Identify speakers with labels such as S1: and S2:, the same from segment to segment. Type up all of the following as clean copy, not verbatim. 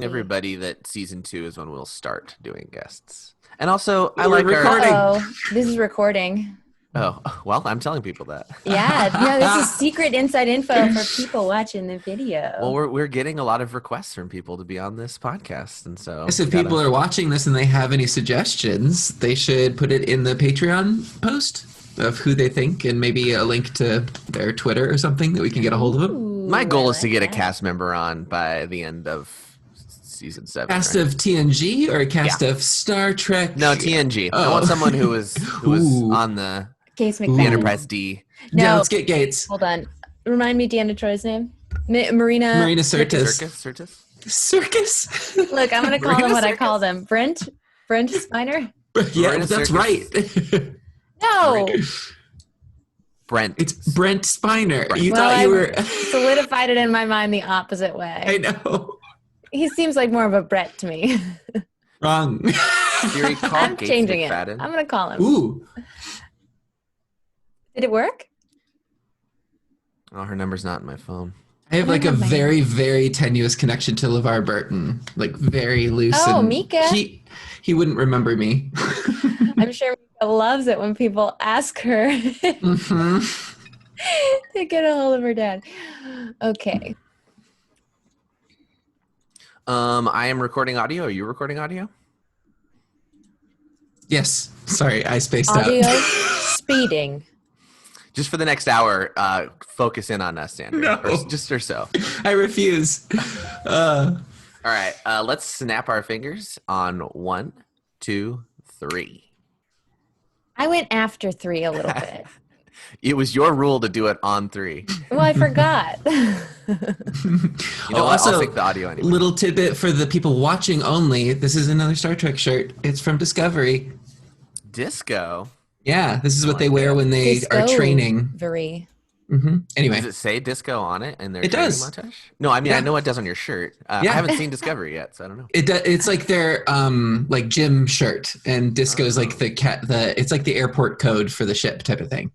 S1: everybody that season 2 is when we'll start doing guests. And also, I
S2: We're
S1: like
S2: recording.
S3: Oh, this is recording.
S1: Oh, well, I'm telling people that.
S3: Yeah, no, this is secret inside info for people watching the video.
S1: Well, we're getting a lot of requests from people to be on this podcast, and so
S2: Yes, if people are watching this and they have any suggestions, they should put it in the Patreon post of who they think, and maybe a link to their Twitter or something that we can get a hold of them.
S3: Ooh,
S1: My goal
S3: I
S1: is to
S3: like
S1: get a
S3: that.
S1: cast member on by the end of season 7.
S2: Cast
S1: right?
S2: of TNG or a cast of Star Trek?
S1: No, TNG. I
S2: Oh.
S1: want someone who was
S2: Ooh.
S1: on the
S3: Case
S1: the
S3: McFadden.
S1: Enterprise D.
S3: No.
S2: Yeah, let's get Gates.
S3: Hold on. Remind me Deanna Troy's name. Marina
S2: Sirtis.
S1: Circus?
S3: Look, I'm going to call
S2: Marina
S3: them what I
S2: Sirtis.
S3: call them. Brent Spiner?
S2: Yeah,
S1: Marina
S2: that's
S1: Sirtis.
S2: right.
S3: No.
S1: Brent.
S2: It's Brent Spiner. You
S3: Well,
S2: thought you were...
S3: I solidified it in my mind the opposite
S2: I
S3: way.
S2: know.
S3: He seems like more of a Brett to me.
S2: Wrong.
S1: Siri, call
S3: I'm
S1: Gates
S3: changing it.
S1: McFadden.
S3: I'm going to call him.
S2: Ooh.
S3: Did it work?
S1: Oh, her number's not in my phone.
S2: I have
S3: I
S2: like a
S3: don't have my-
S2: very, very tenuous connection to LeVar Burton. Like very loose.
S3: Oh,
S2: and
S3: Mika.
S2: He wouldn't remember me.
S3: I'm sure Mika loves it when people ask her
S2: hmm
S3: to get a hold of her dad. Okay.
S1: I am recording audio. Are you recording audio?
S2: Yes. Sorry, I spaced
S3: Audio
S2: out.
S3: speeding.
S1: Just for the next hour, focus in on us, Xander.
S2: No.
S1: Or so.
S2: I refuse.
S1: All right, let's snap our fingers on 1, 2, 3.
S3: I went after 3 a little bit.
S1: It was your rule to do it on 3.
S3: Well, I forgot.
S1: You know what? I'll take the audio anyway.
S2: Little tidbit for the people watching only. This is another Star Trek shirt. It's from Discovery.
S1: Disco.
S2: Yeah, this is what they wear when they are training.
S3: Very.
S2: Anyway,
S1: Does it say disco on it in their
S2: It
S1: training
S2: does.
S1: montage? No, I mean,
S2: Yeah.
S1: I know it does on your shirt. I
S2: Yeah.
S1: haven't seen Discovery yet, so I don't know.
S2: it's like their like gym shirt, and disco is like it's like the airport code for the ship type of thing.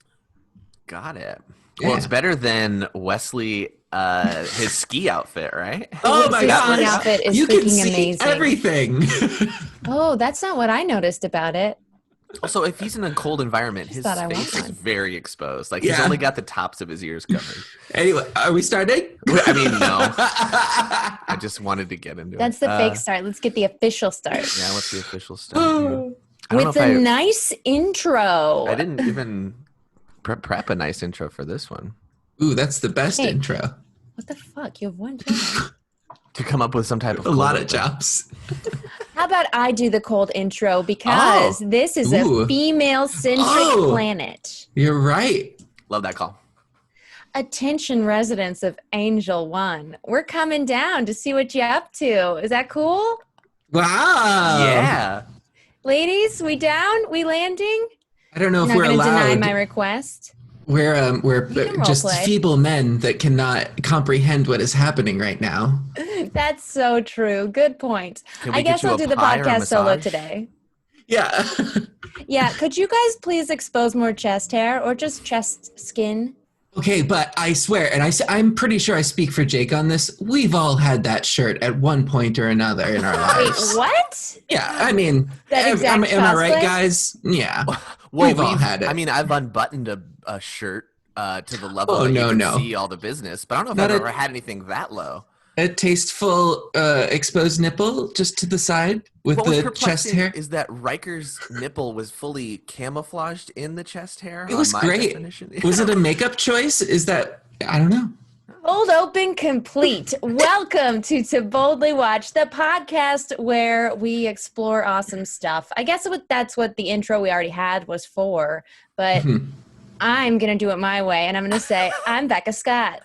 S1: Got it.
S2: Yeah.
S1: Well, it's better than Wesley, his ski outfit, right?
S2: Oh my
S3: His
S2: god!
S3: ski outfit is
S2: you can
S3: freaking
S2: see
S3: amazing.
S2: everything.
S3: Oh, that's not what I noticed about it.
S1: Also, if he's in a cold environment, his
S3: thought I
S1: face
S3: was
S1: is
S3: one.
S1: very exposed. Like, he's
S2: Yeah.
S1: only got the tops of his ears covered.
S2: Anyway, are we starting?
S1: I mean, no. I just wanted to get into
S3: That's
S1: it.
S3: the fake start. Let's get the official start.
S1: Yeah, what's the official stuff? I don't know
S3: With
S1: if
S3: a nice intro.
S1: I didn't even prep a nice intro for this one.
S2: Ooh, that's the best
S3: Hey.
S2: intro.
S3: What the fuck? You have one job.
S1: To come up with some type of
S2: A lot
S1: cool
S2: of jobs.
S3: How about I do the cold intro because this is
S2: Ooh.
S3: a female-centric
S2: Oh.
S3: planet.
S2: You're right.
S1: Love that call.
S3: Attention residents of Angel One. We're coming down to see what you're up to. Is that cool?
S2: Wow.
S1: Yeah.
S3: Ladies, we down? We landing?
S2: I don't know if
S3: Not
S2: we're
S3: going to deny
S2: allowed.
S3: my request.
S2: We're
S3: can
S2: just
S3: roleplay.
S2: feeble men that cannot comprehend what is happening right now.
S3: That's so true. Good point.
S1: Can we
S3: I
S1: get
S3: guess
S1: you
S3: I'll
S1: a
S3: do the
S1: pie or a
S3: podcast solo
S1: massage?
S3: today.
S2: Yeah.
S3: Yeah, could you guys please expose more chest hair or just chest skin?
S2: Okay, but I swear, and I'm pretty sure I speak for Jake on this. We've all had that shirt at one point or another in our
S3: Wait,
S2: lives.
S3: what?
S2: Yeah, I mean,
S3: That exact
S2: am I right,
S3: cosplay?
S2: guys? Yeah.
S1: Well,
S2: We've all had it.
S1: I mean, I've unbuttoned a shirt to the level
S2: Oh,
S1: that
S2: no,
S1: you can
S2: no.
S1: see all the business, but I don't know if
S2: Not
S1: I've
S2: a-
S1: ever had anything that low.
S2: A tasteful exposed nipple just to the side with
S1: What was
S2: the chest
S1: perplexing
S2: hair.
S1: is that Riker's nipple was fully camouflaged in the chest hair.
S2: It was
S1: on my
S2: great.
S1: definition.
S2: Was it a makeup choice? Is that, I don't know.
S3: Cold open complete. Welcome to Boldly Watch, the podcast where we explore awesome stuff. I guess that's what the intro we already had was for, but I'm going to do it my way, and I'm going to say, I'm Becca Scott.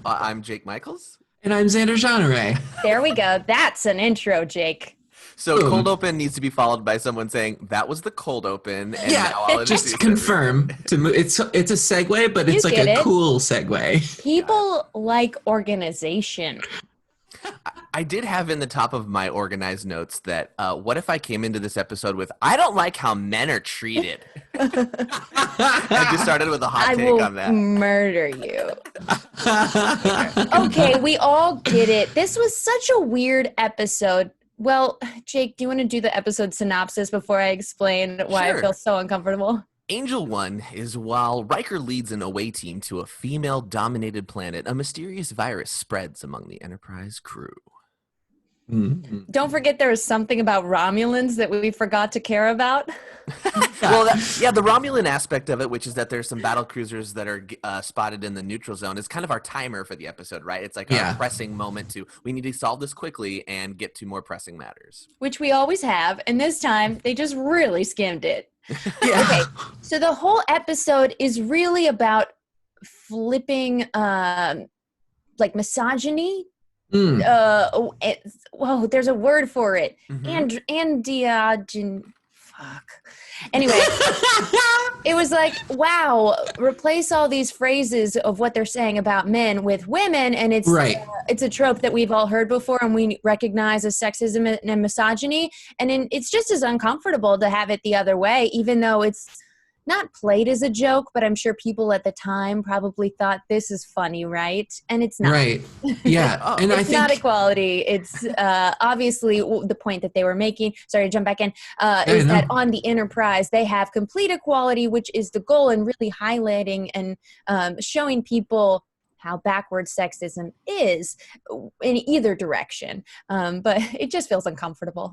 S1: I'm Jake Michels.
S2: And I'm Xander Jeanneret.
S3: There we go. That's an intro, Jake.
S1: So
S2: Boom.
S1: cold open needs to be followed by someone saying that was the cold open. And now I'll
S2: just
S1: introduce
S2: to confirm. It's a segue, but it's
S3: You
S2: like
S3: get
S2: a
S3: it.
S2: cool segue.
S3: People like organization.
S1: I did have in the top of my organized notes that what if I came into this episode with I don't like how men are treated. I just started with a hot
S3: I
S1: take
S3: will
S1: on that.
S3: murder you. Okay, we all get it. This was such a weird episode. Well, Jake, do you want to do the episode synopsis before I explain why I
S1: Sure.
S3: feel so uncomfortable?
S1: Angel 1 is while Riker leads an away team to a female-dominated planet, a mysterious virus spreads among the Enterprise crew.
S3: Don't forget there was something about Romulans that we forgot to care about.
S1: Well, the Romulan aspect of it, which is that there's some battle cruisers that are spotted in the neutral zone, is kind of our timer for the episode, right? It's like our pressing moment we need to solve this quickly and get to more pressing matters.
S3: Which we always have, and this time they just really skimmed it.
S2: Yeah.
S3: Okay, so the whole episode is really about flipping like misogyny. Whoa, there's a word for it. Androgen. Fuck. Anyway, it was like, wow, replace all these phrases of what they're saying about men with women, and it's it's a trope that we've all heard before, and we recognize as sexism and misogyny, and it's just as uncomfortable to have it the other way, even though it's not played as a joke, but I'm sure people at the time probably thought this is funny, right? And it's not.
S2: Right. Yeah. And
S3: it's not equality. It's obviously the point that they were making. Sorry to jump back in. Is that on the Enterprise, they have complete equality, which is the goal, and really highlighting and showing people how backwards sexism is in either direction. But it just feels uncomfortable.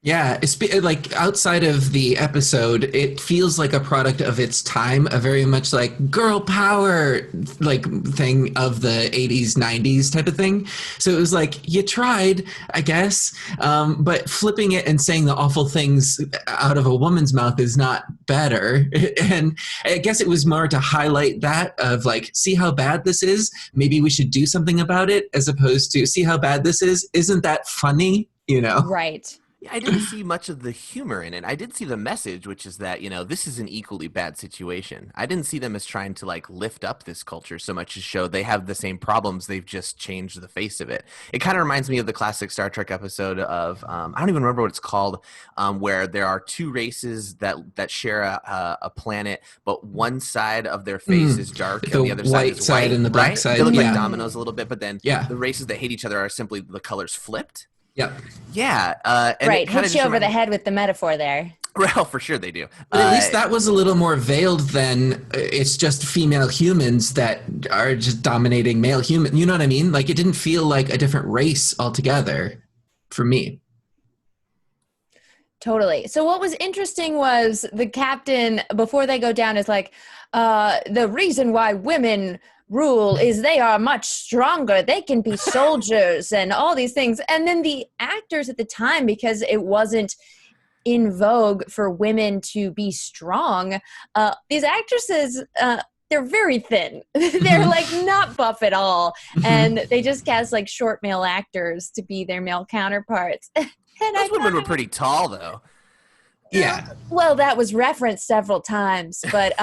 S2: Yeah, like outside of the episode, it feels like a product of its time, a very much like girl power like thing of the 80s, 90s type of thing. So it was like, you tried, I guess, but flipping it and saying the awful things out of a woman's mouth is not better. And I guess it was more to highlight that of like, see how bad this is? Maybe we should do something about it, as opposed to see how bad this is? Isn't that funny? You know?
S3: Right.
S1: I didn't see much of the humor in it. I did see the message, which is that, this is an equally bad situation. I didn't see them as trying to like lift up this culture so much as show they have the same problems. They've just changed the face of it. It kind of reminds me of the classic Star Trek episode of, I don't even remember what it's called, where there are two races that share a planet, but one side of their face is dark and the other side is white.
S2: And the black
S1: right?
S2: side.
S1: They look like dominoes a little bit, but then
S2: the
S1: races that hate each other are simply the colors flipped.
S2: Yep.
S1: Yeah. And
S3: right. Hit you over the head with the metaphor there.
S1: Well, for sure they do.
S2: But at least that was a little more veiled than it's just female humans that are just dominating male human. You know what I mean? Like it didn't feel like a different race altogether for me.
S3: Totally. So what was interesting was the captain, before they go down, is like, the reason why women rule is they are much stronger. They can be soldiers and all these things. And then the actors at the time, because it wasn't in vogue for women to be strong, these actresses, they're very thin. They're like not buff at all. And they just cast like short male actors to be their male counterparts. And
S1: those women were pretty tall though.
S2: Yeah.
S3: Well, that was referenced several times, but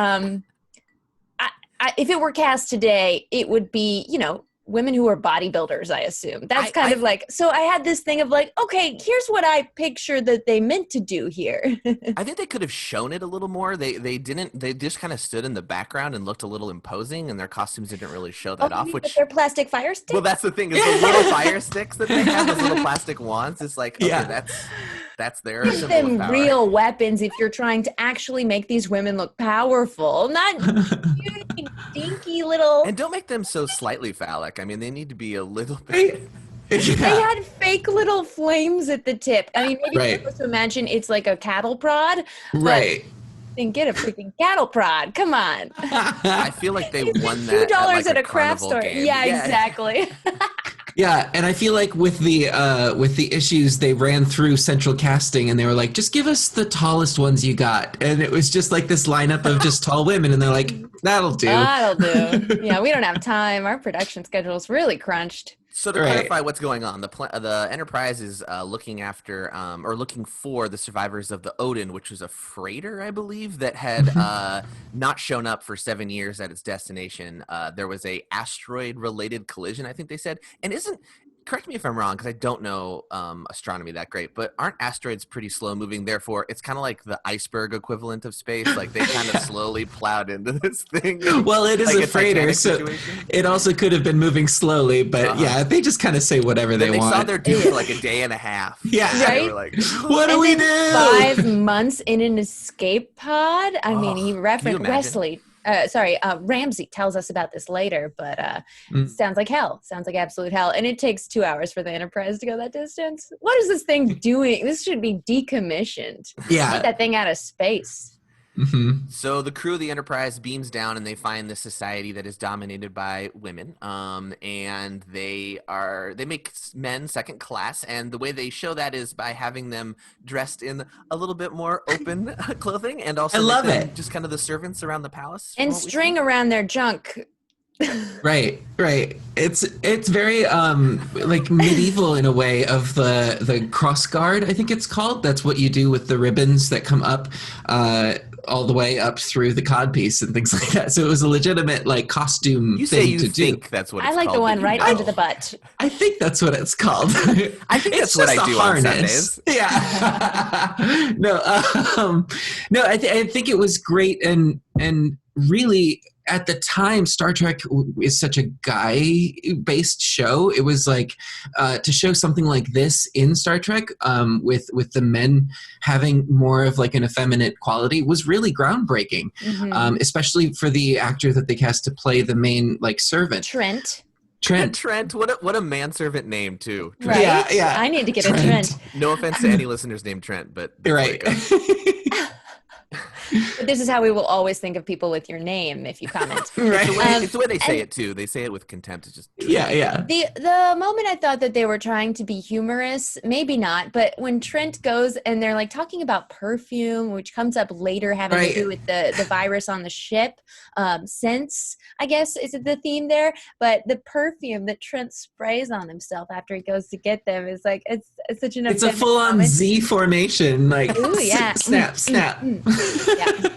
S3: if it were cast today, it would be, women who are bodybuilders, I assume. That's kind of like, so I had this thing of like, okay, here's what I pictured that they meant to do here.
S1: I think they could have shown it a little more. They didn't. They just kind of stood in the background and looked a little imposing, and their costumes didn't really show that off.
S3: Which their plastic fire sticks?
S1: Well, that's the thing, is the little fire sticks that they have, those little plastic wands. It's like, okay, that's their
S3: Give
S1: symbol
S3: them
S1: of power.
S3: real weapons if you're trying to actually make these women look powerful, not dinky little.
S1: And don't make them so slightly phallic. I mean, they need to be a little bit.
S3: They had fake little flames at the tip. I mean, maybe you're supposed to imagine it's like a cattle prod.
S2: Right.
S3: Then get a freaking cattle prod. Come on.
S1: I feel like they won that
S3: $2
S1: at
S3: a craft store.
S1: game.
S3: Yeah, exactly.
S2: Yeah, and I feel like with the issues, they ran through central casting and they were like, just give us the tallest ones you got. And it was just like this lineup of just tall women, and they're like, that'll do.
S3: That'll do. Yeah, we don't have time. Our production schedule is really crunched.
S1: So to clarify what's going on, the Enterprise is looking after or looking for the survivors of the Odin, which was a freighter, I believe, that had not shown up for 7 years at its destination. There was a asteroid-related collision, I think they said. And correct me if I'm wrong, because I don't know astronomy that great, but aren't asteroids pretty slow moving? Therefore, it's kind of like the iceberg equivalent of space. Like they kind of slowly plowed into this thing.
S2: Well, it is
S1: like
S2: a freighter,
S1: Titanic
S2: so
S1: situation.
S2: it also could have been moving slowly, but yeah, they just kind of say whatever
S1: Then
S2: they
S1: they saw
S2: want.
S1: their due for like a day and a half.
S2: Yeah.
S1: They were
S3: Right?
S1: like,
S2: What do
S3: And
S2: we
S3: then
S2: do?
S3: 5 months in an escape pod. I mean, he
S1: can you
S3: referenced
S1: imagine?
S3: Ramsey tells us about this later, but
S2: Mm.
S3: sounds like hell. Sounds like absolute hell. And it takes 2 hours for the Enterprise to go that distance. What is this thing doing? This should be decommissioned. Get
S2: Yeah.
S3: that thing out of space.
S2: Mhm.
S1: So the crew of the Enterprise beams down, and they find this society that is dominated by women. And they make men second class, and the way they show that is by having them dressed in a little bit more open clothing, and also
S2: I
S1: make
S2: love
S1: them
S2: it.
S1: just kind of the servants around the palace. from
S3: And
S1: what we
S3: string
S1: see.
S3: around their junk.
S2: Right. It's very like medieval in a way of the cross guard, I think it's called. That's what you do with the ribbons that come up all the way up through the codpiece and things like that. So it was a legitimate like costume
S1: You say
S2: thing
S1: you
S2: to do.
S1: think that's what
S3: I
S1: it's
S3: like
S1: called,
S3: the
S1: but
S3: one
S1: you
S3: right
S1: know.
S3: under the butt.
S2: I think that's what it's called.
S1: I think
S2: It's
S1: that's what
S2: just
S1: I
S2: a
S1: do on
S2: harness.
S1: Sundays.
S2: Yeah. No, I think it was great and really at the time Star Trek is such a guy-based show. It was like to show something like this in Star Trek with the men having more of like an effeminate quality was really groundbreaking,
S3: Mhm.
S2: especially for the actor that they cast to play the main like servant.
S3: Trent.
S2: Trent.
S1: What a manservant name too. Trent.
S3: Right?
S2: Yeah.
S3: I need to get a
S2: Trent.
S3: Trent.
S1: No offense to any listeners named Trent, but that's
S2: Right.
S1: the way it goes.
S3: But this is how we will always think of people with your name if you comment.
S2: Right.
S1: It's the way they say
S3: and-
S1: it too. They say it with contempt. It's just
S2: Yeah.
S3: The moment I thought that they were trying to be humorous, maybe not, but when Trent goes and they're like talking about perfume, which comes up later having
S2: Right.
S3: to do with the virus on the ship, scents, I guess is the theme there. But the perfume that Trent sprays on himself after he goes to get them is like it's such an
S2: It's a
S3: effeminate
S2: full-on
S3: moment.
S2: Z formation, like
S3: Ooh, yeah.
S2: snap.
S3: Yeah. It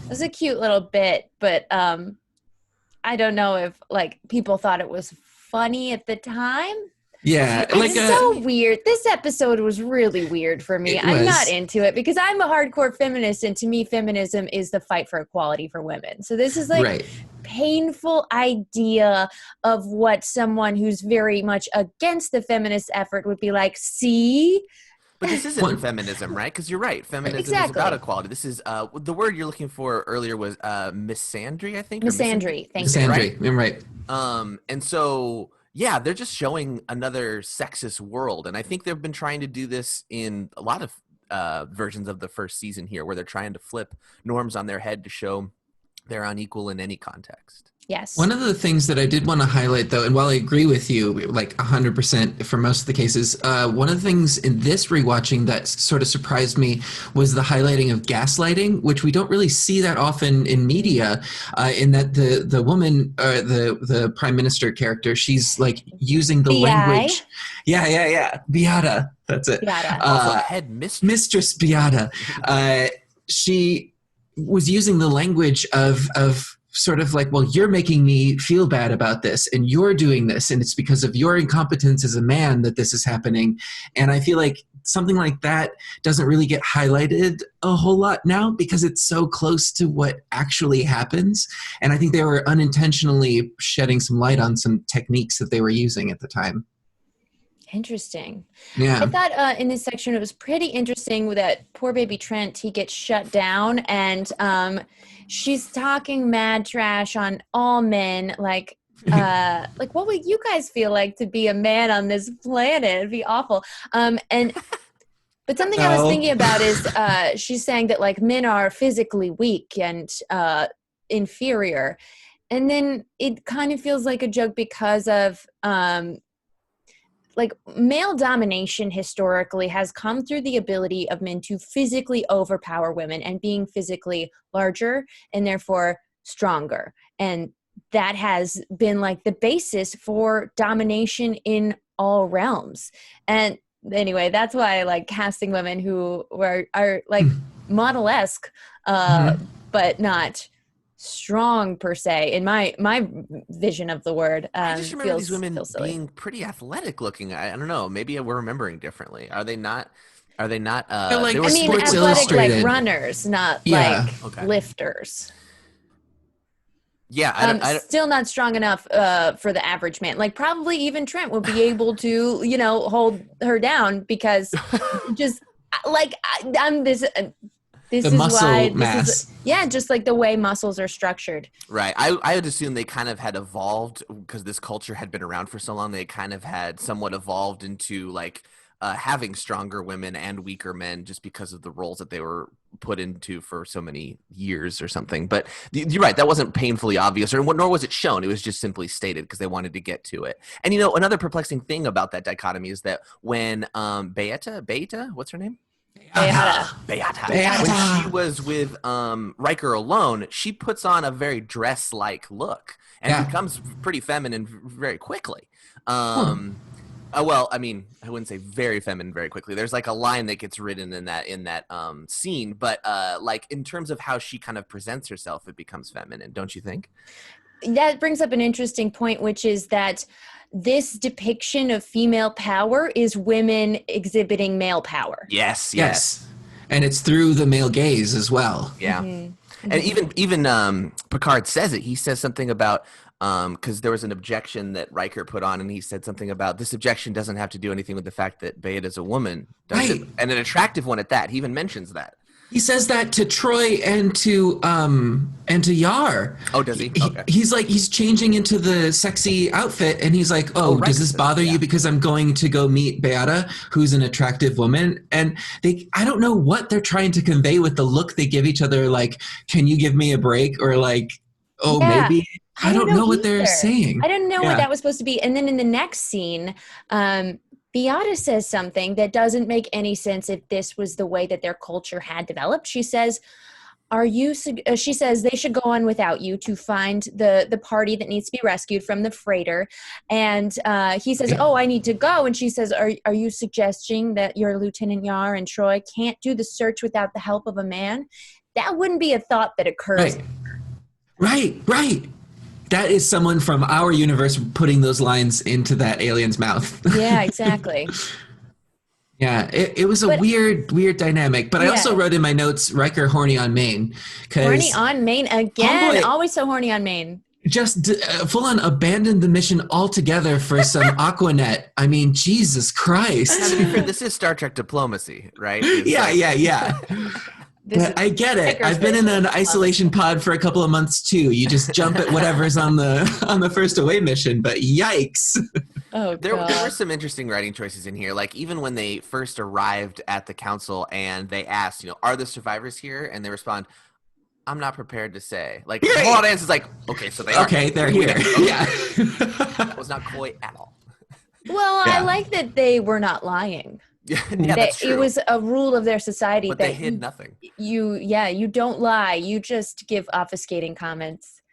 S3: was a cute little bit, but I don't know if like people thought it was funny at the time.
S2: Yeah, like
S3: It's so weird. This episode was really weird for me.
S2: It
S3: I'm
S2: was.
S3: not into it because I'm a hardcore feminist, and to me, feminism is the fight for equality for women. So this is like
S2: right.
S3: painful idea of what someone who's very much against the feminist effort would be like. See.
S1: But this isn't
S2: One-
S1: feminism, right? Because you're right. Feminism
S3: Exactly.
S1: is about equality. This is the word you're looking for earlier was misandry, I think. or
S3: Misandry. Thank you.
S2: Sandry, I'm right.
S1: And so yeah, they're just showing another sexist world, and I think they've been trying to do this in a lot of versions of the first season here, where they're trying to flip norms on their head to show they're unequal in any context.
S3: Yes.
S2: One of the things that I did want to highlight, though, and while I agree with you, like 100% for most of the cases, one of the things in this rewatching that sort of surprised me was the highlighting of gaslighting, which we don't really see that often in media. In that the woman, the prime minister character, she's like using the
S3: BI.
S2: language. Yeah. Beata, that's it.
S3: Beata.
S1: Also, head mistress.
S2: Mistress Beata. She was using the language of sort of like, well, you're making me feel bad about this and you're doing this and it's because of your incompetence as a man that this is happening. And I feel like something like that doesn't really get highlighted a whole lot now because it's so close to what actually happens. And I think they were unintentionally shedding some light on some techniques that they were using at the time.
S3: Interesting.
S2: Yeah.
S3: I thought in this section it was pretty interesting with that poor baby Trent. He gets shut down and she's talking mad trash on all men. Like what would you guys feel like to be a man on this planet? It'd be awful. But something I was thinking about is she's saying that like men are physically weak and inferior. And then it kind of feels like a joke because of like male domination historically has come through the ability of men to physically overpower women and being physically larger and therefore stronger. And that has been like the basis for domination in all realms. And anyway, that's why I like casting women who are like model-esque, but not strong per se in my vision of the word.
S1: I just remember these women
S3: feels silly.
S1: being pretty athletic looking. I don't know. Maybe we're remembering differently. Are they not? Are they not?
S2: They're like
S1: They were
S3: I mean,
S2: Sports
S3: athletic
S2: Illustrated.
S3: like runners, not
S2: Yeah.
S3: like
S1: Okay.
S3: lifters.
S1: Yeah, I
S3: Still not strong enough for the average man. Like probably even Trent would be able to, hold her down because just like I'm this. This
S2: The
S3: is
S2: muscle
S3: why
S2: mass.
S3: just like the way muscles are structured.
S1: right. I would assume they kind of had evolved because this culture had been around for so long. They kind of had somewhat evolved into like having stronger women and weaker men just because of the roles that they were put into for so many years or something. But you're right. That wasn't painfully obvious, or nor was it shown. It was just simply stated because they wanted to get to it. And another perplexing thing about that dichotomy is that when Beata, what's her name?
S3: Beata.
S1: When she was with Riker alone, she puts on a very dress-like look and becomes pretty feminine very quickly. Well, I mean, I wouldn't say very feminine very quickly. There's like a line that gets written in that scene, but like in terms of how she kind of presents herself, it becomes feminine, don't you think?
S3: That brings up an interesting point, which is that this depiction of female power is women exhibiting male power.
S1: Yes.
S2: And it's through the male gaze as well.
S1: Yeah. Mm-hmm. And even Picard says it. He says something about because there was an objection that Riker put on, and he said something about this objection doesn't have to do anything with the fact that Beata is a woman, does it? And an attractive one at that. He even mentions that.
S2: He says that to Troy and to Yar.
S1: Oh, does he? Okay.
S2: He's changing into the sexy outfit, and he's like, "Oh, does this bother you because I'm going to go meet Beata, who's an attractive woman?" And I don't know what they're trying to convey with the look they give each other. Like, can you give me a break? Or like, maybe. I don't know what they're saying.
S3: I don't know what that was supposed to be. And then in the next scene, Beata says something that doesn't make any sense if this was the way that their culture had developed. She says, she says they should go on without you to find the party that needs to be rescued from the freighter. And he says, I need to go. And she says, are you suggesting that your Lieutenant Yar and Troy can't do the search without the help of a man? That wouldn't be a thought that occurs.
S2: Right. That is someone from our universe putting those lines into that alien's mouth.
S3: Yeah, exactly.
S2: Yeah, it was a weird dynamic. But I also wrote in my notes, Riker horny on Maine.
S3: Horny on Maine again. Always so horny on Maine.
S2: Just full on abandoned the mission altogether for some Aquanet. I mean, Jesus Christ.
S1: Now, to be fair, this is Star Trek diplomacy, right?
S2: Yeah. But I get it. I've been in an isolation pod for a couple of months too. You just jump at whatever's on the first away mission. But yikes!
S3: Oh,
S1: there were some interesting writing choices in here. Like even when they first arrived at the council and they asked, are the survivors here? And they respond, "I'm not prepared to say." Like the whole audience is like, "Okay, so they are.
S2: Okay, they're here."
S1: Okay.
S2: Yeah,
S1: that was not coy at all.
S3: Well, I like that they were not lying.
S1: Yeah, that's true.
S3: It was a rule of their society
S1: but
S3: that
S1: they hid nothing.
S3: You don't lie. You just give obfuscating comments.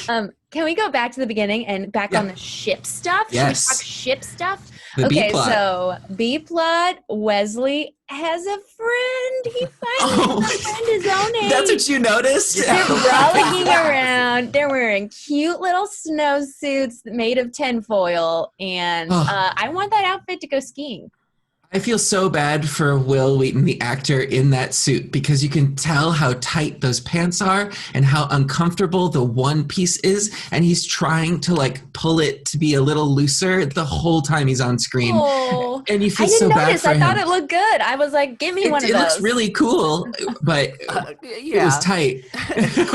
S3: Can we go back to the beginning and back on the ship stuff?
S2: Yes.
S3: Should we talk ship stuff?
S2: The B-plot.
S3: So B-plot, Wesley has a friend. He finally has a friend his own age.
S2: That's what you noticed?
S3: They're frolicking around. They're wearing cute little snowsuits made of tinfoil. And I want that outfit to go skiing.
S2: I feel so bad for Will Wheaton, the actor in that suit, because you can tell how tight those pants are and how uncomfortable the one piece is. And he's trying to pull it to be a little looser the whole time he's on screen.
S3: Oh,
S2: and you feel
S3: I didn't
S2: so bad
S3: notice.
S2: for him.
S3: I thought it looked good. I was like, give me one of those.
S2: It looks really cool, but it was tight.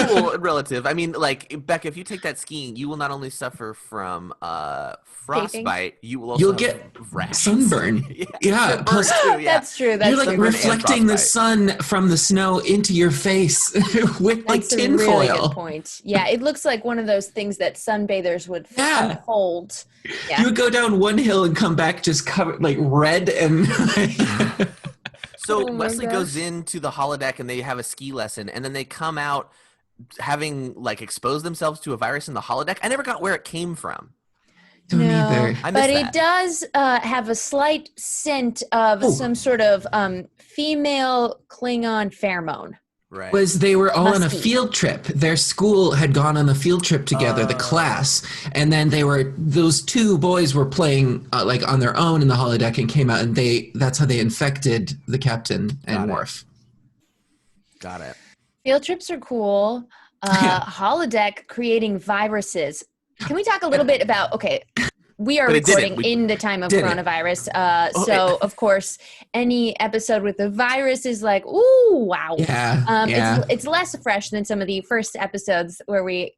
S1: Cool and relative. I mean, Becca, if you take that skiing, you will not only suffer from frostbite, you will also
S2: get
S1: rash.
S2: Sunburn. Yeah. Plus,
S3: that's true. That's
S2: you're reflecting the sun from the snow into your face with tinfoil.
S3: Really good point. Yeah, it looks like one of those things that sunbathers would hold. Yeah.
S2: You would go down one hill and come back just covered red and.
S1: So Wesley goes into the holodeck and they have a ski lesson, and then they come out having exposed themselves to a virus in the holodeck. I never got where it came from.
S2: Either.
S3: But it does have a slight scent of some sort of female Klingon pheromone.
S1: Right.
S2: was they were all on a
S3: Musky.
S2: field trip. Their school had gone on a field trip together, the class, and then those two boys were playing like on their own in the holodeck and came out, and that's how they infected the captain and Worf.
S1: Got it.
S3: Field trips are cool. Holodeck creating viruses. Can we talk a little bit about, okay, we are recording in the time of coronavirus. So, of course, any episode with a virus is like, ooh, wow. It's less fresh than some of the first episodes where we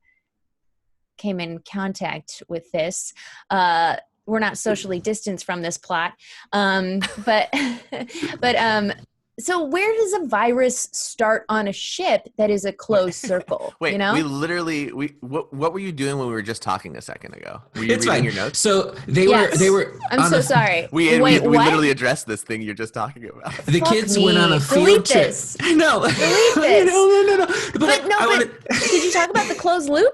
S3: came in contact with this. We're not socially distanced from this plot. So where does a virus start on a ship that is a closed circle?
S1: Wait,
S3: you know?
S1: What were you doing when we were just talking a second ago? Were you reading your notes?
S2: So they were.
S3: I'm so sorry.
S1: We literally addressed this thing you're just talking about.
S2: The kids went on a field trip.
S3: This.
S2: No.
S3: Delete this.
S2: No.
S3: But did you talk about the closed loop?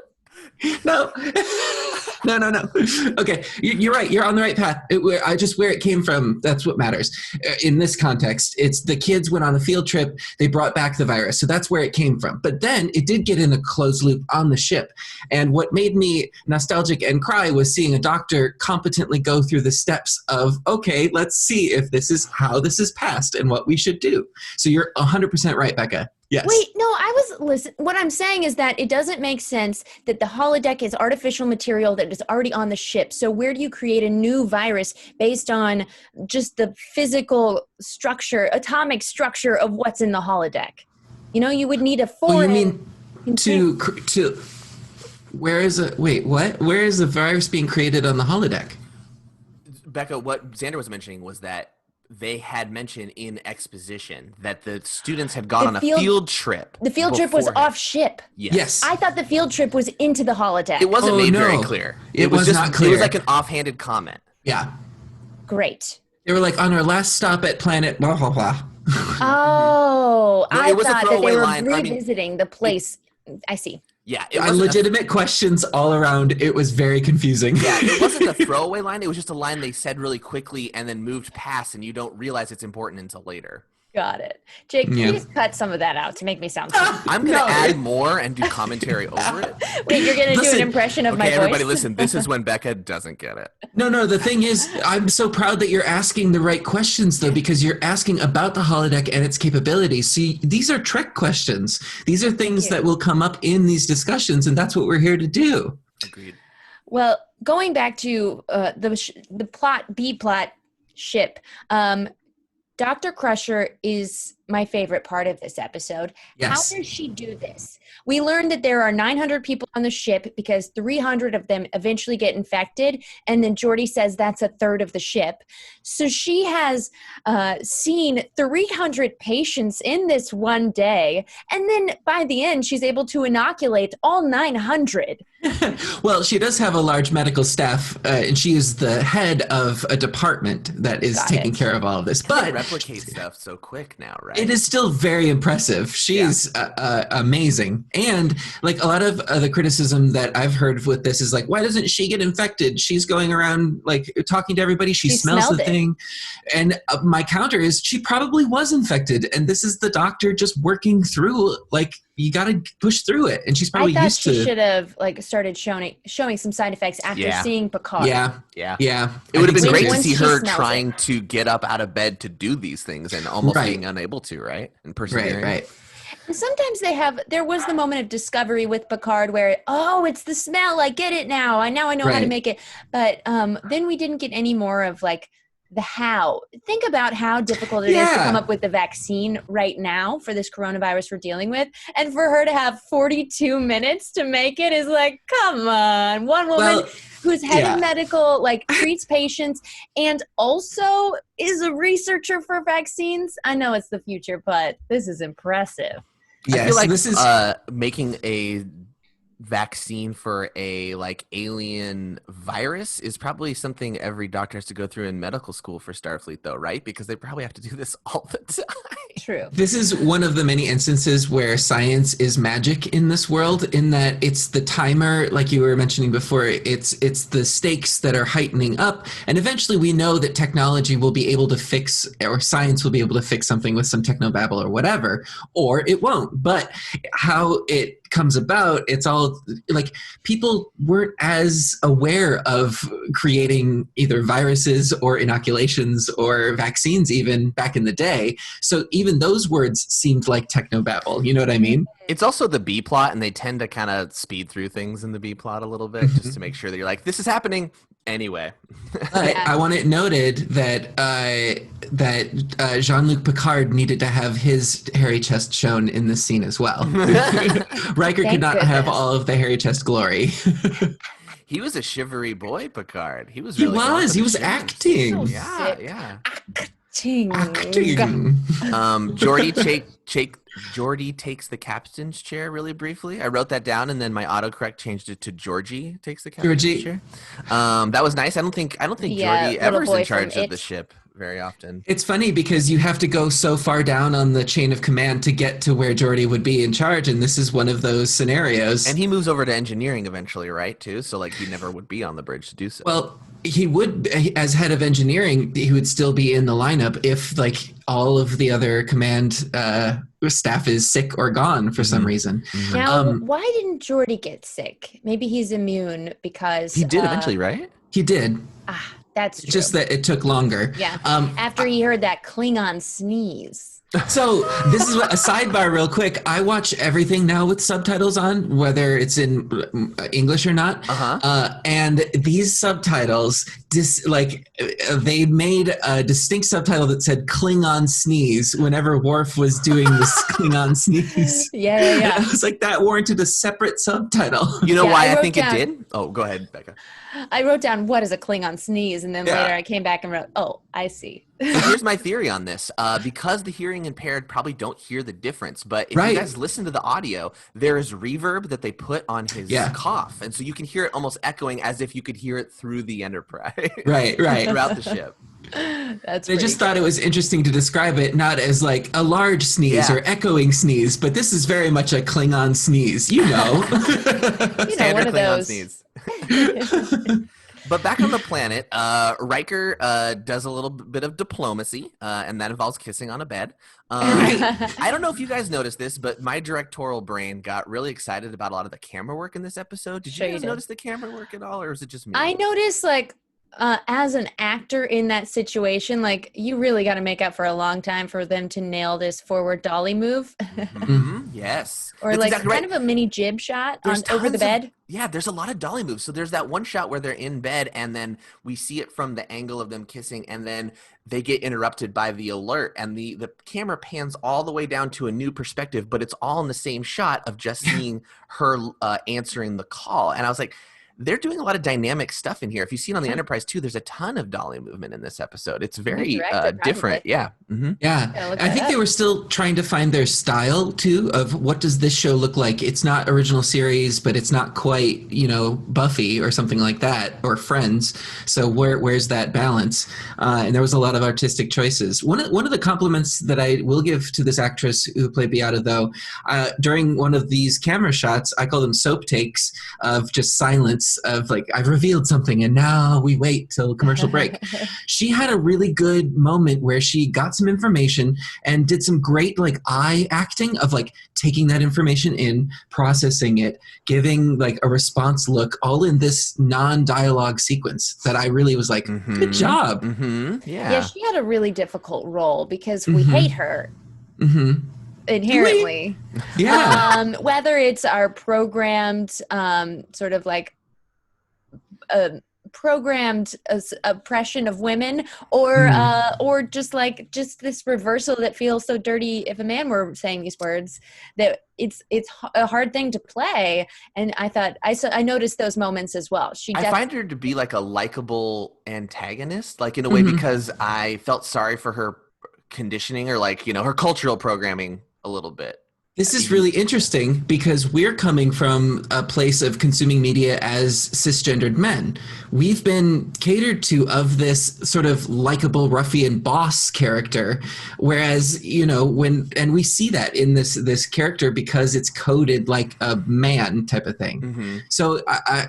S2: No. Okay, you're right. You're on the right path. Where it came from, that's what matters. In this context, it's the kids went on a field trip. They brought back the virus. So that's where it came from. But then it did get in a closed loop on the ship. And what made me nostalgic and cry was seeing a doctor competently go through the steps of, okay, let's see if this is how this is passed and what we should do. So you're 100% right, Becca. Yes.
S3: Wait, no, listen, what I'm saying is that it doesn't make sense that the holodeck is artificial material that is already on the ship. So where do you create a new virus based on just the physical structure, atomic structure of what's in the holodeck? You know, you would need a foreign...
S2: you mean to where is the virus being created on the holodeck?
S1: Becca, what Xander was mentioning was that they had mentioned in exposition that the students had gone on a field trip.
S3: The field trip was off ship.
S1: Yes.
S3: I thought the field trip was into the holodeck.
S1: It wasn't made very clear.
S2: It was not clear.
S1: It was like an offhanded comment.
S2: Yeah.
S3: Great.
S2: They were like, on our last stop at planet blah, blah, blah.
S3: Oh,
S1: No,
S3: I
S1: it was a
S3: thought that they
S1: throwaway
S3: were
S1: line.
S3: revisiting the place. I see.
S1: Yeah.
S2: Legitimate questions all around. It was very confusing.
S1: Yeah, it wasn't a throwaway line. It was just a line they said really quickly and then moved past, and you don't realize it's important until later.
S3: Got it. Jake, please cut some of that out to make me sound smart.
S1: I'm going to add more and do commentary over it.
S3: Wait, you're going to do an impression of my voice?
S1: Okay, everybody listen. This is when Becca doesn't get it.
S2: No, the thing is, I'm so proud that you're asking the right questions, though, because you're asking about the holodeck and its capabilities. See, these are Trek questions. These are things that will come up in these discussions, and that's what we're here to do.
S1: Agreed.
S3: Well, going back to the plot, B-plot ship, Dr. Crusher is my favorite part of this episode.
S2: Yes.
S3: How does she do this? We learned that there are 900 people on the ship because 300 of them eventually get infected, and then Geordi says that's a third of the ship. So she has seen 300 patients in this one day, and then by the end, she's able to inoculate all 900.
S2: Well, she does have a large medical staff, and she is the head of a department that is taking care of all of this. But
S1: they replicate stuff so quick now, right?
S2: It is still very impressive. She's amazing. And like a lot of the criticism that I've heard with this is like, why doesn't she get infected? She's going around like talking to everybody. She smells the thing. And my counter is she probably was infected. And this is the doctor just working through, like, you got to push through it. And she's probably used to.
S3: She should have like started showing some side effects after seeing Picard.
S2: Yeah.
S1: It would have been great to see her trying to get up out of bed to do these things and almost being unable to, right? And persevering.
S2: Right.
S3: And sometimes there was the moment of discovery with Picard where, oh, it's the smell. I get it now. I know how to make it. But then we didn't get any more of like the how. Think about how difficult it is to come up with the vaccine right now for this coronavirus we're dealing with. And for her to have 42 minutes to make it is like, come on. One woman who's head of medical, like treats patients and also is a researcher for vaccines. I know it's the future, but this is impressive.
S1: I feel like this is making a vaccine for a like alien virus is probably something every doctor has to go through in medical school for Starfleet, though, right? Because they probably have to do this all the time.
S3: True.
S2: This is one of the many instances where science is magic in this world, in that it's the timer, like you were mentioning before, it's the stakes that are heightening up, and eventually we know that technology will be able to fix, or science will be able to fix something with some technobabble or whatever, or it won't. But how it comes about, it's all like people weren't as aware of creating either viruses or inoculations or vaccines even back in the day. So even those words seemed like technobabble. You know what I mean?
S1: It's also the B plot, and they tend to kind of speed through things in the B plot a little bit just to make sure that you're like, this is happening anyway.
S2: But I want it noted that Jean-Luc Picard needed to have his hairy chest shown in this scene as well. Riker could not have all of the hairy chest glory.
S1: He was a shivery boy, Picard. He was
S2: He
S1: really
S2: was. He was
S1: shivers.
S2: acting.
S3: So
S1: Yeah,
S3: sick.
S1: yeah.
S2: Acting.
S1: Geordi takes the captain's chair really briefly. I wrote that down, and then my autocorrect changed it to Georgie takes the captain's chair. That was nice. I don't think Geordi ever is in charge of the ship very often.
S2: It's funny because you have to go so far down on the chain of command to get to where Geordi would be in charge, and this is one of those scenarios.
S1: And he moves over to engineering eventually, right? Too. So like he never would be on the bridge to do so.
S2: Well, he would, as head of engineering, he would still be in the lineup if like all of the other command staff is sick or gone for some reason.
S3: Now, why didn't Geordi get sick? Maybe he's immune because
S1: he did eventually, right?
S2: He did.
S3: That's true.
S2: Just that it took longer.
S3: Yeah. After he heard that Klingon sneeze.
S2: So this is a sidebar real quick. I watch everything now with subtitles on, whether it's in English or not. And these subtitles, they made a distinct subtitle that said Klingon sneeze whenever Worf was doing this Klingon sneeze.
S3: Yeah.
S2: And I was like, that warranted a separate subtitle.
S1: You know why I think it did? Oh, go ahead, Becca.
S3: I wrote down, what is a Klingon sneeze? And then later I came back and wrote, oh, I see.
S1: So here's my theory on this. Because the hearing impaired probably don't hear the difference, but if you guys listen to the audio, there is reverb that they put on his cough. And so you can hear it almost echoing as if you could hear it through the Enterprise.
S2: Right.
S1: Throughout the ship.
S3: I
S2: just thought it was interesting to describe it not as like a large sneeze or echoing sneeze, but this is very much a Klingon sneeze, you know.
S1: Standard
S3: one of
S1: Klingon
S3: those.
S1: sneeze. But back on the planet, Riker does a little bit of diplomacy, and that involves kissing on a bed. I don't know if you guys noticed this, but my directorial brain got really excited about a lot of the camera work in this episode. Did you guys notice the camera work at all, or was it just me?
S3: I noticed, like, as an actor in that situation, like, you really got to make up for a long time for them to nail this forward dolly move.
S1: Yes.
S3: Or
S1: that's
S3: like
S1: exactly
S3: kind of a mini jib shot over the bed.
S1: There's a lot of dolly moves. So there's that one shot where they're in bed, and then we see it from the angle of them kissing, and then they get interrupted by the alert, and the camera pans all the way down to a new perspective, but it's all in the same shot of just seeing her answering the call. And I was like, they're doing a lot of dynamic stuff in here. If you see it on the Enterprise too, there's a ton of dolly movement in this episode. It's very different. Yeah.
S2: Yeah. I think they were still trying to find their style too of what does this show look like? It's not original series, but it's not quite, Buffy or something like that or Friends. So where's that balance? And there was a lot of artistic choices. One of the compliments that I will give to this actress who played Beata though, during one of these camera shots, I call them soap takes of just silence of like, I've revealed something and now we wait till commercial break. She had a really good moment where she got some information and did some great like eye acting of like taking that information in, processing it, giving like a response look, all in this non-dialogue sequence that I really was like, good job.
S3: Yeah, she had a really difficult role because we hate her. Inherently. Whether it's our programmed sort of like programmed oppression of women or just this reversal that feels so dirty if a man were saying these words, that it's a hard thing to play. And I noticed those moments as well. I
S1: find her to be like a likable antagonist, like in a way, because I felt sorry for her conditioning or like, her cultural programming a little bit.
S2: This is really interesting because we're coming from a place of consuming media as cisgendered men. We've been catered to of this sort of likable ruffian boss character, whereas, and we see that in this character because it's coded like a man type of thing.
S1: Mm-hmm.
S2: So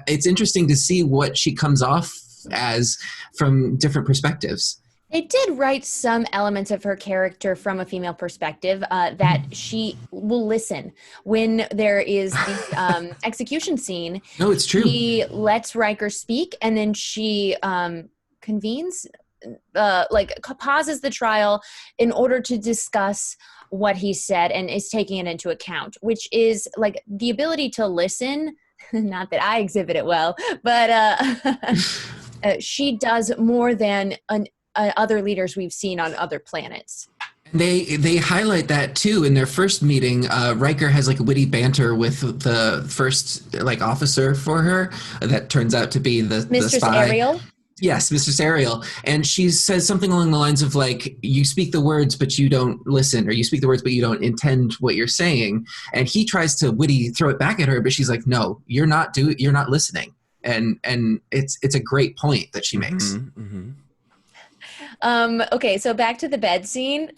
S2: it's interesting to see what she comes off as from different perspectives.
S3: They did write some elements of her character from a female perspective, that she will listen when there is the execution scene.
S2: No, it's true.
S3: She lets Riker speak, and then she convenes, pauses the trial in order to discuss what he said and is taking it into account, which is like the ability to listen. Not that I exhibit it well, but she does more than other leaders we've seen on other planets.
S2: They highlight that too in their first meeting. Riker has like a witty banter with the first officer for her that turns out to be the spy.
S3: Ariel?
S2: Yes, Mistress Ariel. And she says something along the lines of you speak the words but you don't listen, or you speak the words but you don't intend what you're saying. And he tries to witty throw it back at her, but she's like, no, you're not listening. And it's a great point that she makes.
S1: Mm-hmm, mm-hmm.
S3: Okay, so back to the bed scene.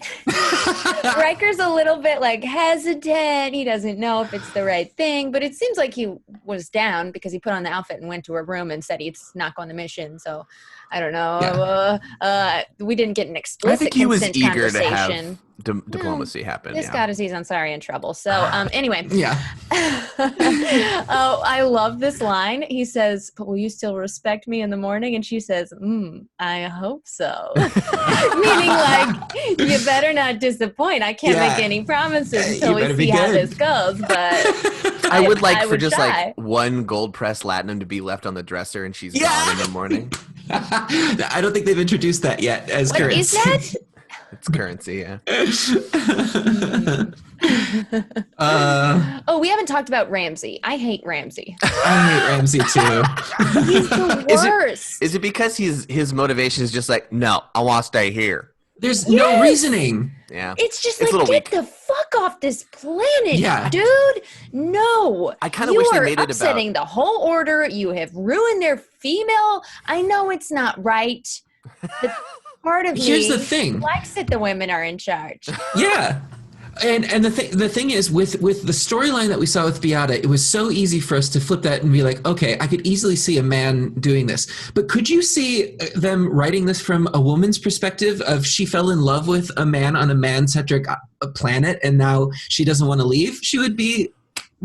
S3: Riker's a little bit hesitant. He doesn't know if it's the right thing, but it seems like he was down because he put on the outfit and went to her room and said he's not going on the mission. So I don't know. Yeah. We didn't get an explicit.
S1: I think he was eager
S3: conversation.
S1: to have diplomacy happen.
S3: This guy sees I'm sorry in trouble. So anyway.
S2: Yeah.
S3: Oh, I love this line. He says, "But will you still respect me in the morning?" And she says, "I hope so." Meaning you better not disappoint. I can't make any promises until we see how this goes. But
S1: I would like for just one gold pressed latinum to be left on the dresser and she's gone in the morning.
S2: I don't think they've introduced that yet as currency.
S3: What is that?
S1: It's currency, yeah.
S3: We haven't talked about Ramsey. I hate Ramsey.
S2: I hate Ramsey too.
S3: He's the worst.
S1: Is it because his motivation is just no, I want to stay here?
S2: There's no reasoning.
S1: Yeah.
S3: It's just get the fuck off this planet, dude. No.
S1: I kind of wish they made it about
S3: upsetting the whole order. You have ruined their female. I know it's not right. But part of
S2: Here's
S3: me
S2: the thing.
S3: likes that the women are in charge.
S2: Yeah. And the thing is with the storyline that we saw with Beata, it was so easy for us to flip that and be like, okay, I could easily see a man doing this. But could you see them writing this from a woman's perspective of she fell in love with a man on a man-centric planet and now she doesn't want to leave? She would be...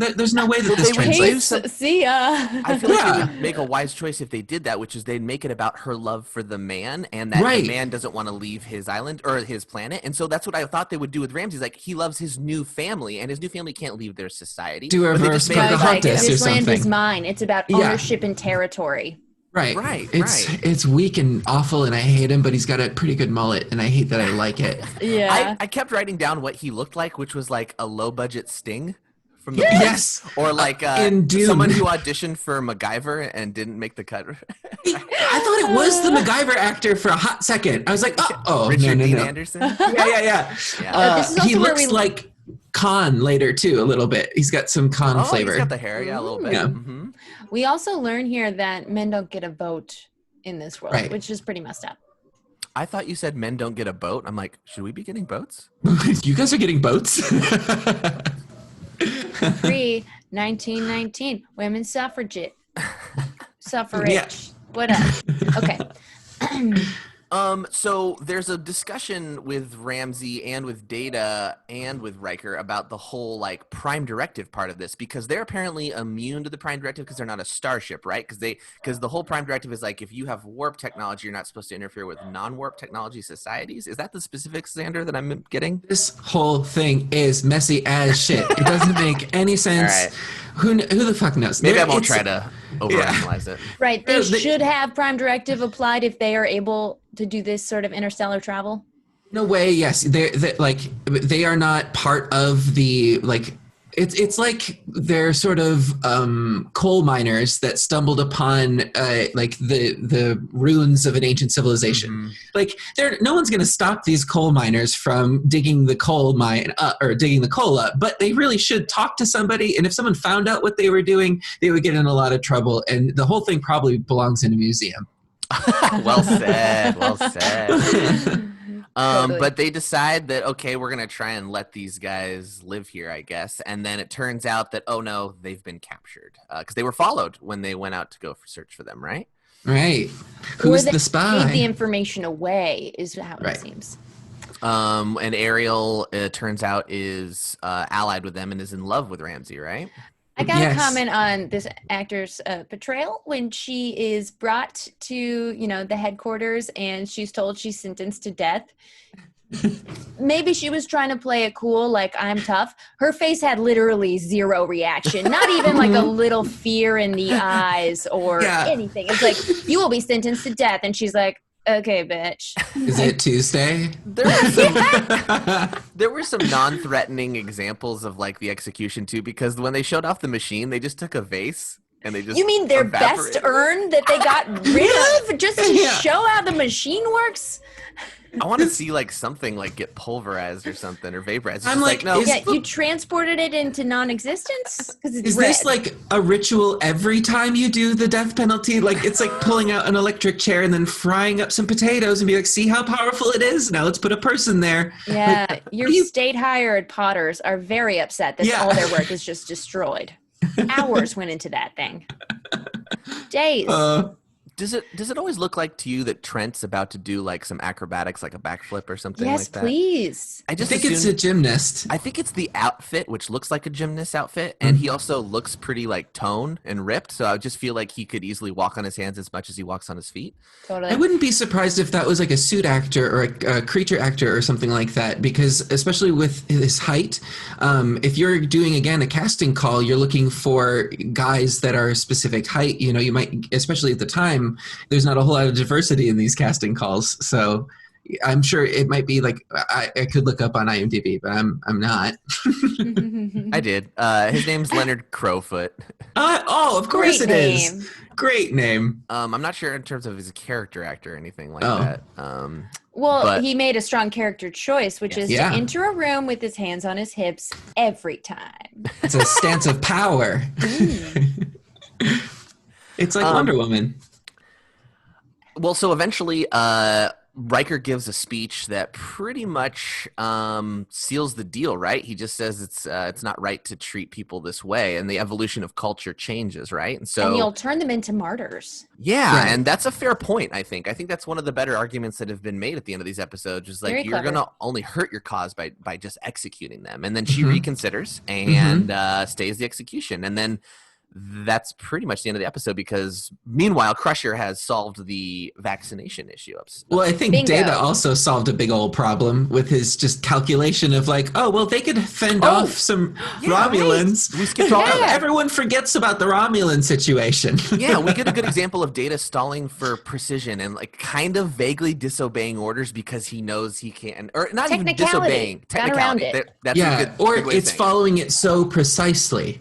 S2: There's no way that this translates.
S3: See ya.
S1: I feel like they would make a wise choice if they did that, which is they'd make it about her love for the man and that the man doesn't want to leave his island or his planet. And so that's what I thought they would do with Ramsey. He loves his new family and his new family can't leave their society.
S2: Do a reverse Pocahontas or
S3: this
S2: something.
S3: Land is mine. It's about ownership and territory.
S2: Right. It's weak and awful and I hate him, but he's got a pretty good mullet and I hate that I like it.
S3: Yeah.
S1: I kept writing down what he looked like, which was a low budget Sting. From the or someone who auditioned for MacGyver and didn't make the cut.
S2: I thought it was the MacGyver actor for a hot second. I was like,
S1: Richard Dean Anderson.
S2: Yeah. He looks like Khan later too, a little bit. He's got some Khan flavor.
S1: He's got the hair, a little bit.
S2: Yeah.
S1: Mm-hmm.
S3: We also learn here that men don't get a vote in this world, which is pretty messed up.
S1: I thought you said men don't get a boat. I'm like, should we be getting boats?
S2: You guys are getting boats?
S3: Free 1919 women's suffrage. What up? Okay.
S1: So there's a discussion with Ramsey and with Data and with Riker about the whole prime directive part of this, because they're apparently immune to the prime directive because they're not a starship, right? Because the whole prime directive is if you have warp technology, you're not supposed to interfere with non-warp technology societies. Is that the specifics, Xander, that I'm getting?
S2: This whole thing is messy as shit. It doesn't make any sense.
S1: All right.
S2: Who the fuck knows?
S1: Maybe I won't try to overanalyze it.
S3: Right. They should have prime directive applied if they are able to do this sort of interstellar travel.
S2: No way. Yes. They are not part of the It's like they're sort of coal miners that stumbled upon like the ruins of an ancient civilization.
S1: Mhm.
S2: Like no one's going to stop these coal miners from digging the coal mine or digging the coal up, but they really should talk to somebody. And if someone found out what they were doing, they would get in a lot of trouble. And the whole thing probably belongs in a museum.
S1: Well said. Well said.
S3: Totally.
S1: But they decide that, okay, we're going to try and let these guys live here, I guess. And then it turns out that, oh no, they've been captured because they were followed when they went out to go search for them, right?
S2: Right.
S3: Or
S2: Who's
S3: they
S2: the spy?
S3: gave the information away is how
S2: Right.
S3: it seems.
S1: And Ariel, it turns out, is allied with them and is in love with Ramsey, right?
S3: I got
S2: Yes.
S3: to comment on this actor's portrayal when she is brought to, the headquarters and she's told she's sentenced to death. Maybe she was trying to play it cool, like I'm tough. Her face had literally zero reaction, not even like a little fear in the eyes or anything. It's like, you will be sentenced to death. And she's like, okay, bitch.
S2: Is it Tuesday?
S1: There were some non-threatening examples of like the execution too, because when they showed off the machine, they just took a vase and they just
S3: You mean their
S1: evaporated
S3: best
S1: it.
S3: urn that they got rid of just to show how the machine works?
S1: I want to see like something like get pulverized or something or vaporized. It's
S2: I'm
S1: just
S2: like,
S1: no.
S2: is-
S3: Yeah, you transported it into non-existence? 'Cause it's
S2: Is this
S3: red.
S2: like a ritual every time you do the death penalty? Like it's like pulling out an electric chair and then frying up some potatoes and be like, see how powerful it is? Now let's put a person there.
S3: Yeah,
S2: Like,
S3: your
S2: you-
S3: state hired potters are very upset that
S2: Yeah.
S3: all their work is just destroyed. Hours went into that thing. Days.
S1: Does it always look like to you that Trent's about to do like some acrobatics, like a backflip or something
S3: Yes,
S1: like that?
S3: please.
S1: I
S2: I
S1: just
S2: think it's a
S1: assumed-
S2: gymnast.
S1: I think it's the outfit, which looks like a gymnast outfit, and he also looks pretty like toned and ripped. So I just feel like he could easily walk on his hands as much as he walks on his feet.
S3: Totally.
S2: I wouldn't be surprised if that was like a suit actor or a creature actor or something like that, because especially with his height, if you're doing, again, a casting call, you're looking for guys that are a specific height. You might, especially at the time, there's not a whole lot of diversity in these casting calls. So I'm sure it might be like, I could look up on IMDb, but I'm not.
S1: I did. His name's Leonard Crowfoot.
S2: Of course
S3: Great
S2: it is.
S3: name.
S2: Great name.
S1: I'm not sure in terms of his character actor or anything like
S2: Oh.
S1: that.
S3: Well,
S1: But-
S3: he made a strong character choice, which is
S2: Yeah.
S3: to enter a room with his hands on his hips every time.
S2: It's a stance of power. It's like Wonder Woman.
S1: Well, so eventually, Riker gives a speech that pretty much seals the deal, right? He just says it's not right to treat people this way, and the evolution of culture changes, right? And so,
S3: And you'll turn them into martyrs.
S1: yeah,
S2: Right.
S1: and that's a fair point. I think that's one of the better arguments that have been made at the end of these episodes. Is like
S3: Very
S1: you're
S3: clever.
S1: gonna only hurt your cause by just executing them, and then she
S2: Mhm.
S1: reconsiders and stays the execution, and then. That's pretty much the end of the episode because meanwhile, Crusher has solved the vaccination issue.
S2: Well, I think
S3: Bingo.
S2: Data also solved a big old problem with his just calculation of like, oh, well, they could fend off some
S1: yeah,
S2: Romulans.
S1: We skipped all
S3: Yeah.
S1: that.
S2: Everyone forgets about the Romulan situation.
S1: Yeah, we get a good example of Data stalling for precision and like kind of vaguely disobeying orders because he knows he can, or not even
S3: Technicality.
S1: disobeying.
S3: Got around it.
S1: That's
S2: Yeah,
S1: a good,
S2: or
S1: good way of
S2: it's
S1: saying it.
S2: following it so precisely.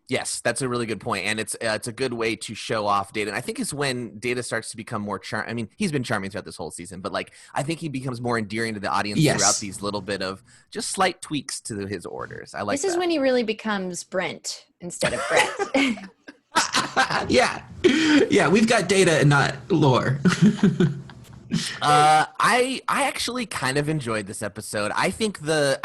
S1: Yes, that's a really good point, and it's a good way to show off Data. And I think it's when Data starts to become more charming. I mean, he's been charming throughout this whole season, but like I think he becomes more endearing to the audience
S2: Yes.
S1: throughout these little bit of just slight tweaks to his orders. I like
S3: This is
S1: that.
S3: when he really becomes Brent instead of Brett.
S2: Yeah. Yeah, we've got Data and not lore.
S1: I actually kind of enjoyed this episode. I think I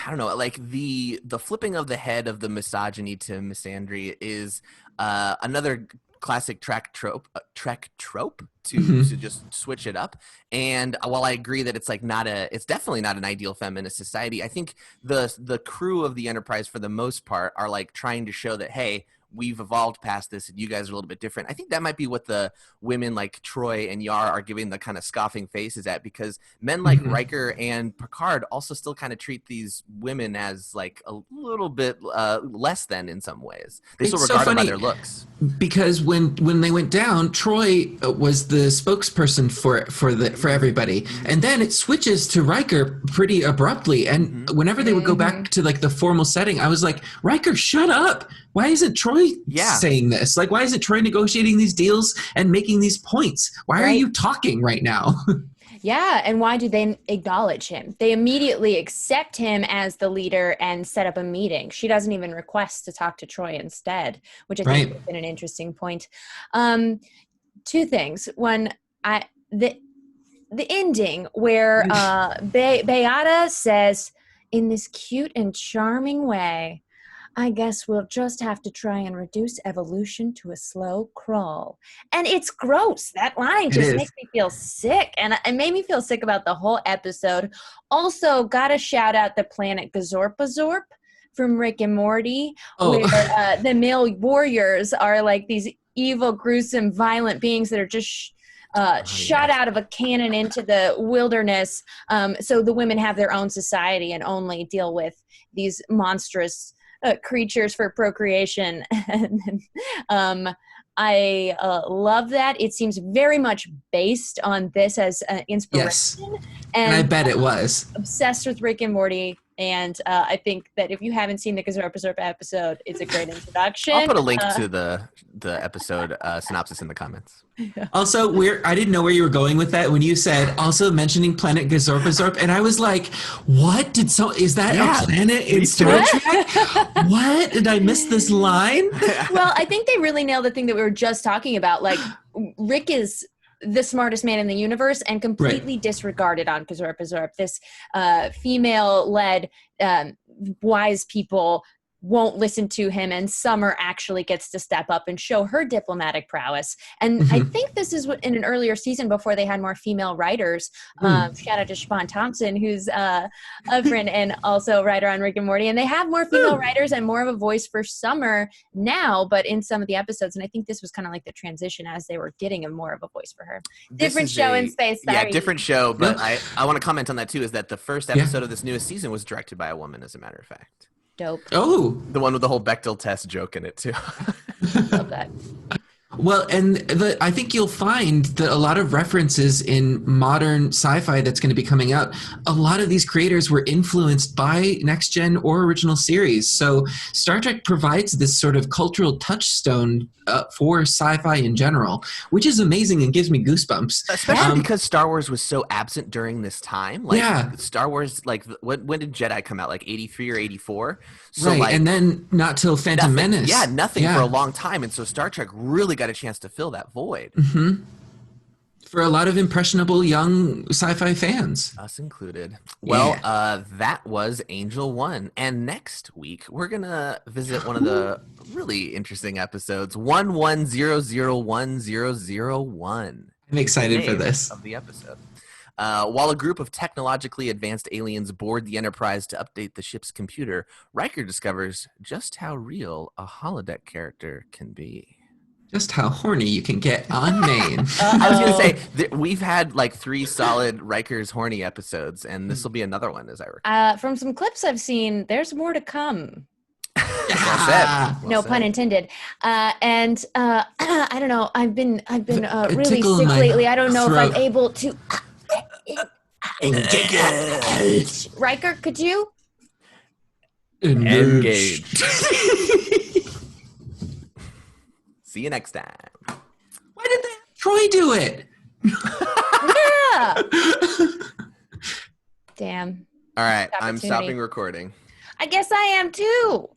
S1: don't know, like the flipping of the head of the misogyny to misandry is another classic Trek trope to just switch it up. And while I agree that it's like it's definitely not an ideal feminist society, I think the crew of the Enterprise for the most part are like trying to show that, hey, we've evolved past this and you guys are a little bit different. I think that might be what the women like Troy and Yar are giving the kind of scoffing faces at, because men like Riker and Picard also still kind of treat these women as like a little bit less than in some ways. They still regard them by their looks.
S2: Because when they went down, Troy was the spokesperson for everybody, and then it switches to Riker pretty abruptly. And whenever they would go back to like the formal setting, I was like, Riker, shut up! Why isn't Troy saying this? Like, why isn't Troy negotiating these deals and making these points? Why are you talking right now?
S3: Yeah, and why do they acknowledge him? They immediately accept him as the leader and set up a meeting. She doesn't even request to talk to Troy instead, which I think has been an interesting point. Two things. One, the ending where Beata says, in this cute and charming way, I guess we'll just have to try and reduce evolution to a slow crawl. And it's gross. That line just makes me feel sick. And it made me feel sick about the whole episode. Also, gotta shout out the planet Gazorpazorp from Rick and Morty, where the male warriors are like these evil, gruesome, violent beings that are just shot out of a cannon into the wilderness. So the women have their own society and only deal with these monstrous creatures for procreation. And I love that. It seems very much based on this as an inspiration.
S2: Yes. And I bet it was.
S3: Obsessed with Rick and Morty. And I think that if you haven't seen the Gazorpazorp episode, it's a great introduction.
S1: I'll put a link to the episode synopsis in the comments.
S2: Also, I didn't know where you were going with that when you said also mentioning planet Gazorpazorp, and I was like, "What is that a planet in Star Trek? What did I miss this line?"
S3: Well, I think they really nailed the thing that we were just talking about. Like, Rick is the smartest man in the universe and completely disregarded on Gazorpazorp. This female-led wise people won't listen to him, and Summer actually gets to step up and show her diplomatic prowess. And I think this is what, in an earlier season before they had more female writers. Shout out to Siobhan Thompson, who's a friend and also a writer on Rick and Morty. And they have more female writers and more of a voice for Summer now, but in some of the episodes. And I think this was kind of like the transition as they were getting more of a voice for her. Different show in space. Sorry.
S1: Yeah, different show. But I want to comment on that too, is that the first episode of this newest season was directed by a woman, as a matter of fact.
S3: Dope.
S2: Oh,
S1: the one with the whole Bechdel test joke in it too.
S3: Love that.
S2: Well, and I think you'll find that a lot of references in modern sci-fi that's going to be coming out, a lot of these creators were influenced by Next Gen or original series. So Star Trek provides this sort of cultural touchstone for sci-fi in general, which is amazing and gives me goosebumps.
S1: Especially because Star Wars was so absent during this time. Like, Star Wars, like, when did Jedi come out? Like 83 or 84? So,
S2: right,
S1: like,
S2: and then not till Phantom Menace.
S1: Yeah, nothing for a long time. And so Star Trek really got a chance to fill that void.
S2: For a lot of impressionable young sci-fi fans.
S1: Us included. Well, that was Angel 1. And next week, we're going to visit one of the really interesting episodes, 11001001.
S2: I'm excited for this.
S1: Of the episode. While a group of technologically advanced aliens board the Enterprise to update the ship's computer, Riker discovers just how real a holodeck character can be.
S2: Just how horny you can get on Maine.
S1: I was going to say, we've had like 3 solid Riker's horny episodes, and this will be another one, as I recall.
S3: From some clips I've seen, there's more to come.
S1: Well said.
S3: No pun intended. And I don't know. I've been really sick lately. I don't know if I'm able to engage. Riker, could you?
S1: Engage. See you next time.
S2: Why did Troy do it?
S3: Yeah. Damn.
S1: All right, I'm stopping recording.
S3: I guess I am too.